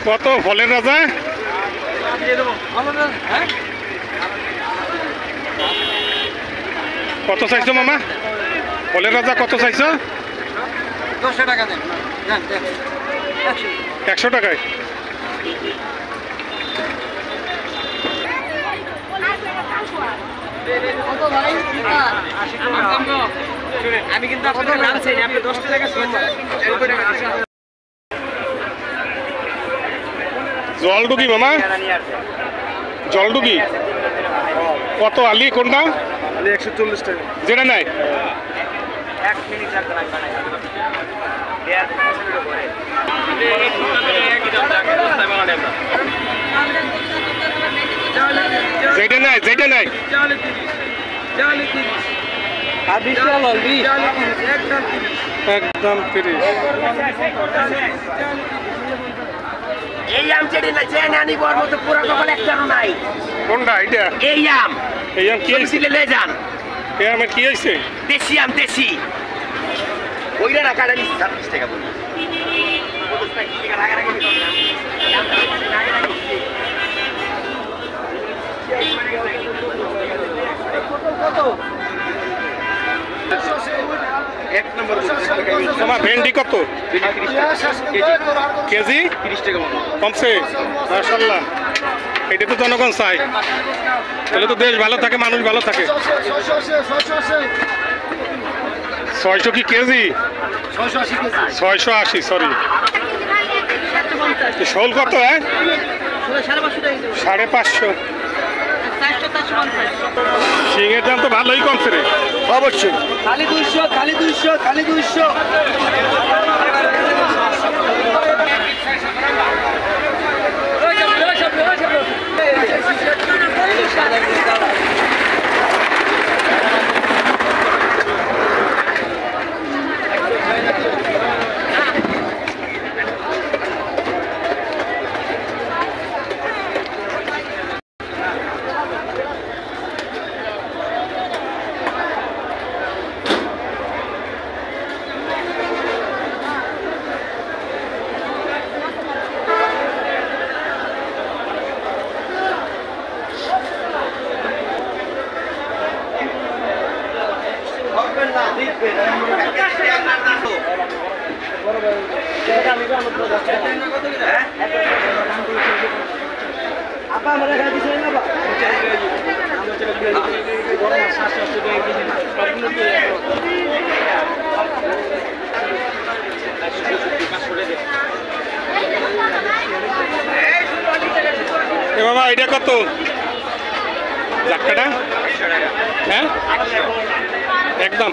কত ফলের রাজা? কত চাইছো মামা? ফলের রাজা কত চাইছো? 100 টাকা দেন। 100 টাকায়। আমি কিন্তু আপনাদের নাম চাই না, আপনি 10 টাকা জলডুগি মামা, জলডুগি কত? আলি কোনটা? 140 টাকা। যেটা নাই 1 মিনিট লাগবে। যেটা নাই, যেটা নাই একদম 30। এই আম চেড়ে না চেয়ে না নিব, ওর মতো পুরো কপাল একটাও নাই। কোনটা এটা? এই আম, এই আম কি হয়েছে? লে যান। এই আমের কি হয়েছে? দেশি আম, দেশি। ওইটা না কাটা নিচ্ছি 26 টাকা বলি। তোমার ভেন্ডি কত কেজি? 30 টাকা কমছে, মাশাআল্লাহ। এটা তো জনগণ চাই, তাহলে তো দেশ ভালো থাকে, মানুষ ভালো থাকে। 600 কি কেজি? 680, সরি। শোল কত? 550। শিঙের দাম তো ভালোই কমছে রে। অবশ্যই। খালি 200, খালি 200, খালি 200। বাবা এটা কত? জাটকাটা? হ্যাঁ একদম।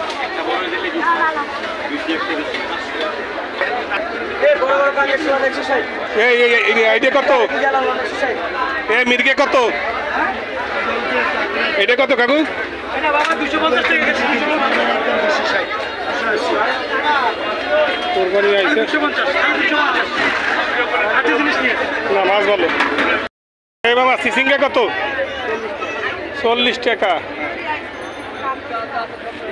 এইটা কত? মির্গে কত? এটা কত কাকু? কোরবানি আইছে না, মাছ ভালো। এই বাবা সিসিঙ্গা কত? 40 টাকা।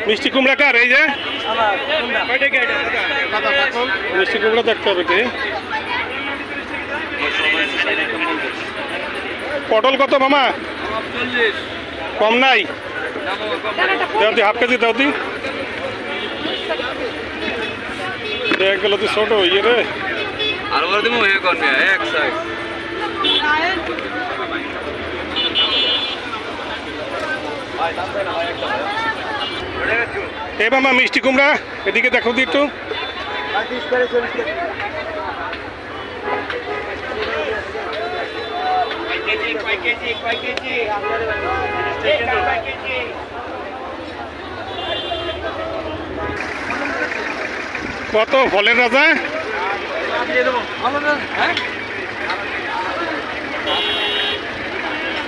মিষ্টি কুমড়া কার? এই যে মিষ্টি কুমড়া দেখতে হবে কি? পটল কত মামা? কম নাই? দাও দি, হাফ কেজি দাও দি। দেখ গেল তুই ছোট ইয়ে রে। আর বলে দিমু হে করবে এক সাইড। এ মামা মিষ্টি কুমড়া এদিকে দেখো দি একটু। কত ফলের রাজা?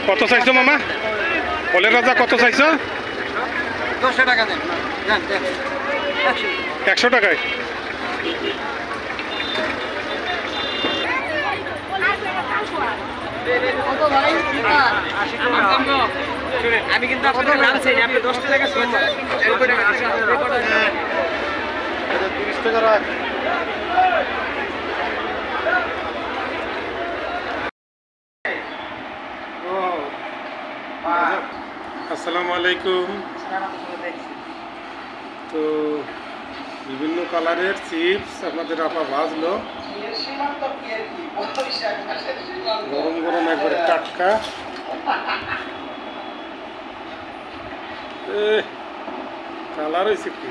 কত চাইছো মামা? ফলের রাজা কত চাইছো? 100 টাকা দেন। 100 টাকায়। আমি কিন্তু আপনাদের নাম চাই না, আপনি 10 টাকা শুনুন। 30 টাকা রাখ। আসসালামু আলাইকুম। তো বিভিন্ন কালারের চিপস আপনাদের আপা ভাজলো, গরম গরম একবারে টাটকা। কালার হয়েছে কি,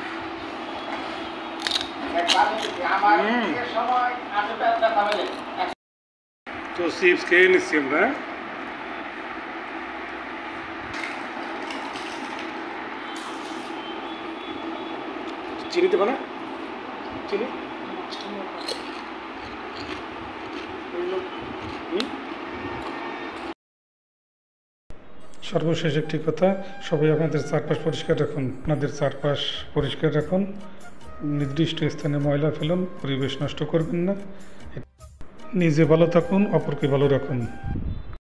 তো চিপস খেয়ে নিচ্ছি আমরা। চিনি দেবো না, চিনি সর্বশেষ একটি কথা, সবাই আপনাদের চারপাশ পরিষ্কার রাখুন। আপনাদের চারপাশ পরিষ্কার রাখুন, নির্দিষ্ট স্থানে ময়লা ফেলুন, পরিবেশ নষ্ট করবেন না, নিজে ভালো থাকুন, অপরকে ভালো রাখুন।